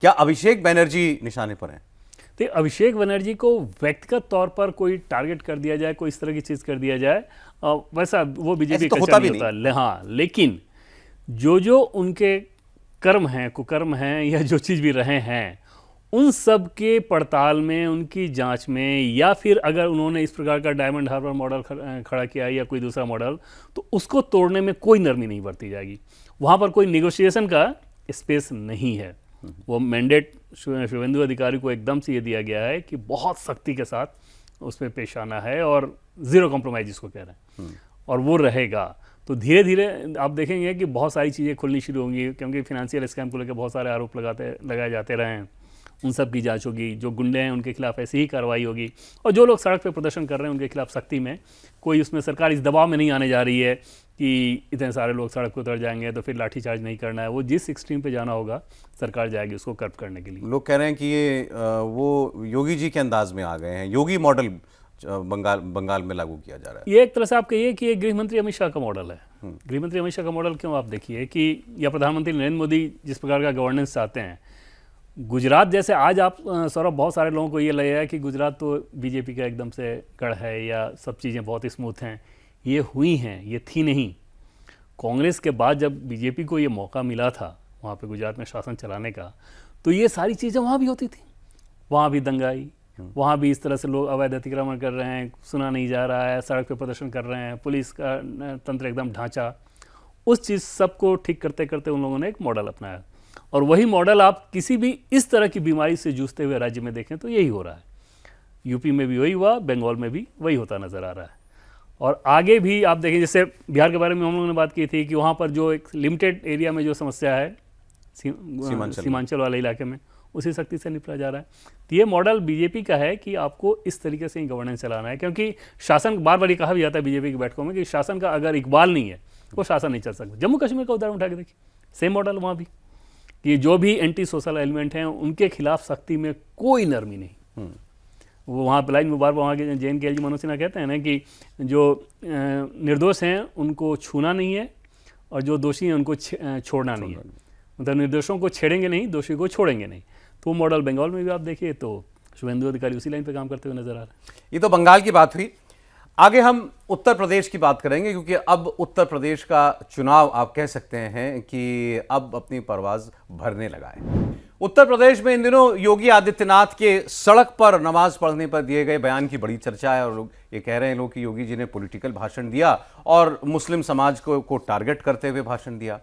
क्या अभिषेक बनर्जी निशाने पर हैं? तो अभिषेक बनर्जी को व्यक्तिगत तौर पर कोई टारगेट कर दिया जाए, कोई इस तरह की चीज़ कर दिया जाए, वैसा वो बीजेपी तो कल्चर होता नहीं भी होता। नहीं। हाँ, लेकिन जो उनके कर्म हैं, कुकर्म हैं, या जो चीज़ भी रहे हैं, उन सब के पड़ताल में, उनकी जांच में, या फिर अगर उन्होंने इस प्रकार का डायमंड हार्बर मॉडल खड़ा किया है या कोई दूसरा मॉडल, तो उसको तोड़ने में कोई नरमी नहीं बरती जाएगी। वहाँ पर कोई निगोशिएशन का स्पेस नहीं है। वो मैंडेट शुभेंदु अधिकारी को एकदम से ये दिया गया है कि बहुत सख्ती के साथ उस पर पेश आना है, और ज़ीरो कॉम्प्रोमाइज़ जिसको कह रहे हैं, और वो रहेगा। तो धीरे धीरे आप देखेंगे कि बहुत सारी चीज़ें खुलनी शुरू होंगी, क्योंकि फिनेंशियल स्कैम को लेकर बहुत सारे आरोप लगाए जाते रहे हैं। उन सब की जांच होगी, जो गुंडे हैं उनके खिलाफ ऐसी ही कार्रवाई होगी, और जो लोग सड़क पे प्रदर्शन कर रहे हैं उनके खिलाफ सख्ती में, कोई उसमें सरकार इस दबाव में नहीं आने जा रही है कि इतने सारे लोग सड़क पर उतर जाएंगे तो फिर लाठीचार्ज नहीं करना है। वो जिस एक्सट्रीम पे जाना होगा सरकार जाएगी उसको कर्ब करने के लिए। लोग कह रहे हैं कि ये वो योगी जी के अंदाज में आ गए हैं, योगी मॉडल बंगाल में लागू किया जा रहा है। ये एक तरह से आप कहिए कि ये गृह मंत्री अमित शाह का मॉडल है। गृह मंत्री अमित शाह का मॉडल क्यों, आप देखिए कि, या प्रधानमंत्री नरेंद्र मोदी जिस प्रकार का गवर्नेंस चाहते हैं, गुजरात जैसे आज आप सौरभ, बहुत सारे लोगों को ये लगेगा कि गुजरात तो बीजेपी का एकदम से गढ़ है या सब चीज़ें बहुत ही स्मूथ हैं। ये हुई हैं, ये थी नहीं। कांग्रेस के बाद जब बीजेपी को ये मौका मिला था वहाँ पे गुजरात में शासन चलाने का, तो ये सारी चीज़ें वहाँ भी होती थी। वहाँ भी दंगाई, वहाँ भी इस तरह से लोग अवैध अतिक्रमण कर रहे हैं, सुना नहीं जा रहा है, सड़क पे प्रदर्शन कर रहे हैं, पुलिस का तंत्र एकदम ढांचा, उस चीज़ सबको ठीक करते करते उन लोगों ने एक मॉडल अपनाया। और वही मॉडल आप किसी भी इस तरह की बीमारी से जूझते हुए राज्य में देखें तो यही हो रहा है। यूपी में भी वही हुआ, बंगाल में भी वही होता नज़र आ रहा है, और आगे भी आप देखें। जैसे बिहार के बारे में हम लोगों ने बात की थी कि वहाँ पर जो एक लिमिटेड एरिया में जो समस्या है सीमांचल वाले इलाके में, उसी सख्ती से निपटा जा रहा है। तो ये मॉडल बीजेपी का है कि आपको इस तरीके से ही गवर्नेंस चलाना है, क्योंकि शासन, बार बार ये कहा भी जाता है बीजेपी की बैठकों में कि शासन का अगर इकबाल नहीं है वो शासन नहीं चल सकता। जम्मू कश्मीर का उदाहरण उठा के देखिए, सेम मॉडल वहाँ भी, कि जो भी एंटी सोशल एलिमेंट हैं उनके खिलाफ सख्ती में कोई नरमी नहीं। वो वहाँ लाइन मुबारक, वहाँ के JNK जी मनोज सिन्हा कहते हैं ना कि जो निर्दोष हैं उनको छूना नहीं है, और जो दोषी हैं उनको छोड़ना नहीं है। मतलब निर्दोषों को छेड़ेंगे नहीं, दोषी को छोड़ेंगे नहीं। तो वो मॉडल बंगाल में भी आप देखिए तो शुभेंदु अधिकारी उसी लाइन पे काम करते हुए नजर आ रहे हैं। ये तो बंगाल की बात हुई। आगे हम उत्तर प्रदेश की बात करेंगे, क्योंकि अब उत्तर प्रदेश का चुनाव आप कह सकते हैं कि अब अपनी परवाज भरने लगा है। उत्तर प्रदेश में इन दिनों योगी आदित्यनाथ के सड़क पर नमाज पढ़ने पर दिए गए बयान की बड़ी चर्चा है, और लोग ये कह रहे हैं लोग कि योगी जी ने पॉलिटिकल भाषण दिया और मुस्लिम समाज को टारगेट करते हुए भाषण दिया।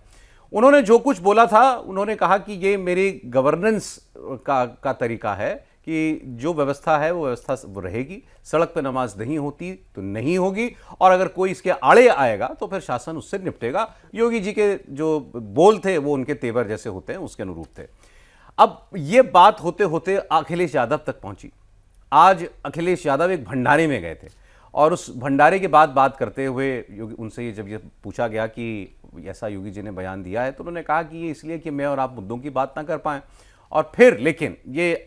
उन्होंने जो कुछ बोला था, उन्होंने कहा कि ये मेरी गवर्नेंस का तरीका है कि जो व्यवस्था है वो व्यवस्था वो रहेगी, सड़क पर नमाज नहीं होती तो नहीं होगी, और अगर कोई इसके आड़े आएगा तो फिर शासन उससे निपटेगा। योगी जी के जो बोल थे वो उनके तेवर जैसे होते हैं उसके अनुरूप थे। अब ये बात होते होते अखिलेश यादव तक पहुंची। आज अखिलेश यादव एक भंडारे में गए थे, और उस भंडारे के बाद बात करते हुए उनसे जब ये पूछा गया कि ऐसा योगी जी ने बयान दिया है, तो उन्होंने कहा कि ये इसलिए कि मैं और आप मुद्दों की बात ना कर पाएं। और फिर लेकिन ये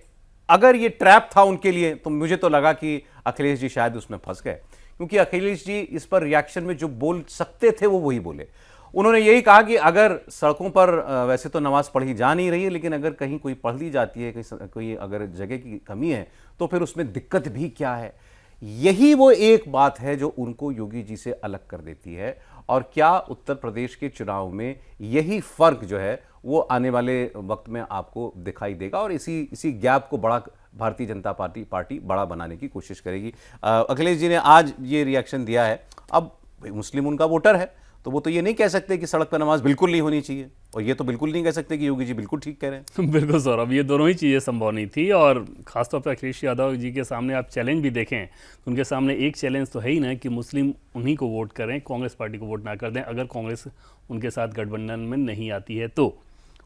अगर ये ट्रैप था उनके लिए, तो मुझे तो लगा कि अखिलेश जी शायद उसमें फंस गए, क्योंकि अखिलेश जी इस पर रिएक्शन में जो बोल सकते थे वो वही बोले। उन्होंने यही कहा कि अगर सड़कों पर वैसे तो नमाज पढ़ी जा नहीं रही है, लेकिन अगर कहीं कोई पढ़ ली जाती है, कोई अगर जगह की कमी है, तो फिर उसमें दिक्कत भी क्या है। यही वो एक बात है जो उनको योगी जी से अलग कर देती है। और क्या उत्तर प्रदेश के चुनाव में यही फर्क जो है वो आने वाले वक्त में आपको दिखाई देगा, और इसी गैप को बड़ा भारतीय जनता पार्टी बड़ा बनाने की कोशिश करेगी। अखिलेश जी ने आज ये रिएक्शन दिया है। अब मुस्लिम उनका वोटर है, तो वो तो ये नहीं कह सकते कि सड़क पर नमाज बिल्कुल नहीं होनी चाहिए, और ये तो बिल्कुल नहीं कह सकते कि योगी जी बिल्कुल ठीक कह रहे हैं। बिल्कुल सौरभ, ये दोनों ही चीज़ें संभव नहीं थी, और खासतौर पर अखिलेश यादव जी के सामने आप चैलेंज भी देखें तो उनके सामने एक चैलेंज तो है ही ना कि मुस्लिम उन्हीं को वोट करें, कांग्रेस पार्टी को वोट ना कर दें। अगर कांग्रेस उनके साथ गठबंधन में नहीं आती है तो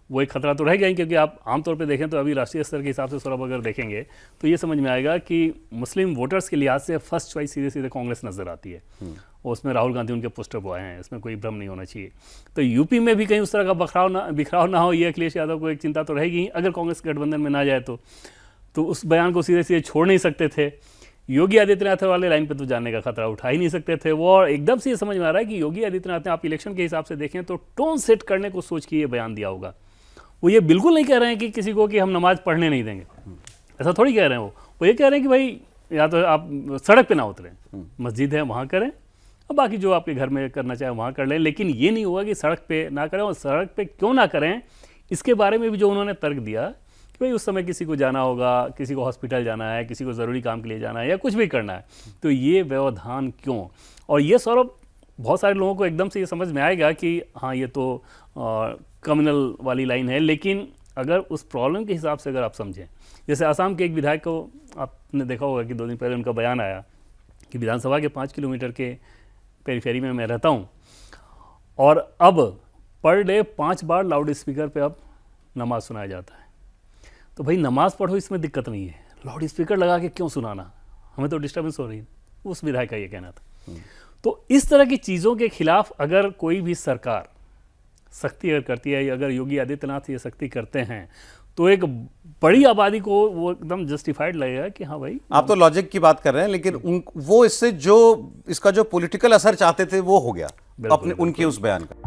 वो एक खतरा तो रह गया ही, क्योंकि आप आमतौर पे देखें तो अभी राष्ट्रीय स्तर के हिसाब से सौरभ अगर देखेंगे तो ये समझ में आएगा कि मुस्लिम वोटर्स के लिहाज से फर्स्ट चॉइस सीधे सीधे कांग्रेस नजर आती है, और उसमें राहुल गांधी उनके पोस्टर पर आए हैं, इसमें कोई भ्रम नहीं होना चाहिए। तो यूपी में भी कहीं उस तरह का बिखराव ना हो, ये अखिलेश यादव को एक चिंता तो रहेगी अगर कांग्रेस गठबंधन में ना जाए तो उस बयान को सीधे सीधे छोड़ नहीं सकते थे। योगी आदित्यनाथ वाले लाइन पे तो जाने का खतरा उठा ही नहीं सकते थे वो, और एकदम से ये समझ में आ रहा है कि योगी आदित्यनाथ ने, आप इलेक्शन के हिसाब से देखें तो टोन सेट करने को सोच के ये बयान दिया होगा। वो ये बिल्कुल नहीं कह रहे हैं कि किसी को कि हम नमाज पढ़ने नहीं देंगे, ऐसा थोड़ी कह रहे हैं। वो ये कह रहे हैं कि भाई या तो आप सड़क पे ना उतरें, मस्जिद है वहाँ करें, और बाकी जो आपके घर में करना चाहे वहाँ कर लें, लेकिन ये नहीं होगा कि सड़क पे ना करें। और सड़क पे क्यों ना करें, इसके बारे में भी जो उन्होंने तर्क दिया कि भाई उस समय किसी को जाना होगा, किसी को हॉस्पिटल जाना है, किसी को ज़रूरी काम के लिए जाना है या कुछ भी करना है, तो ये व्यवधान क्यों। और ये सौरभ बहुत सारे लोगों को एकदम से ये समझ में आएगा कि हाँ ये तो कम्युनल वाली लाइन है, लेकिन अगर उस प्रॉब्लम के हिसाब से अगर आप समझें, जैसे आसाम के एक विधायक को आपने देखा होगा कि 2 दिन पहले उनका बयान आया कि विधानसभा के 5 किलोमीटर के पेरीफेरी में मैं रहता हूँ और अब पर डे 5 बार लाउड स्पीकर पे अब नमाज सुनाया जाता है। तो भाई नमाज पढ़ो, इसमें दिक्कत नहीं है, लाउड स्पीकर लगा के क्यों सुनाना, हमें तो डिस्टर्बेंस हो रही है। उस विधायक का ये कहना था। तो इस तरह की चीज़ों के खिलाफ अगर कोई भी सरकार सख्ती अगर करती है, अगर योगी आदित्यनाथ ये सख्ती करते हैं, तो एक बड़ी आबादी को वो एकदम जस्टिफाइड लगेगा कि हाँ भाई। आप तो लॉजिक की बात कर रहे हैं, लेकिन वो इससे जो इसका जो पॉलिटिकल असर चाहते थे वो हो गया अपने उनके उस बयान का।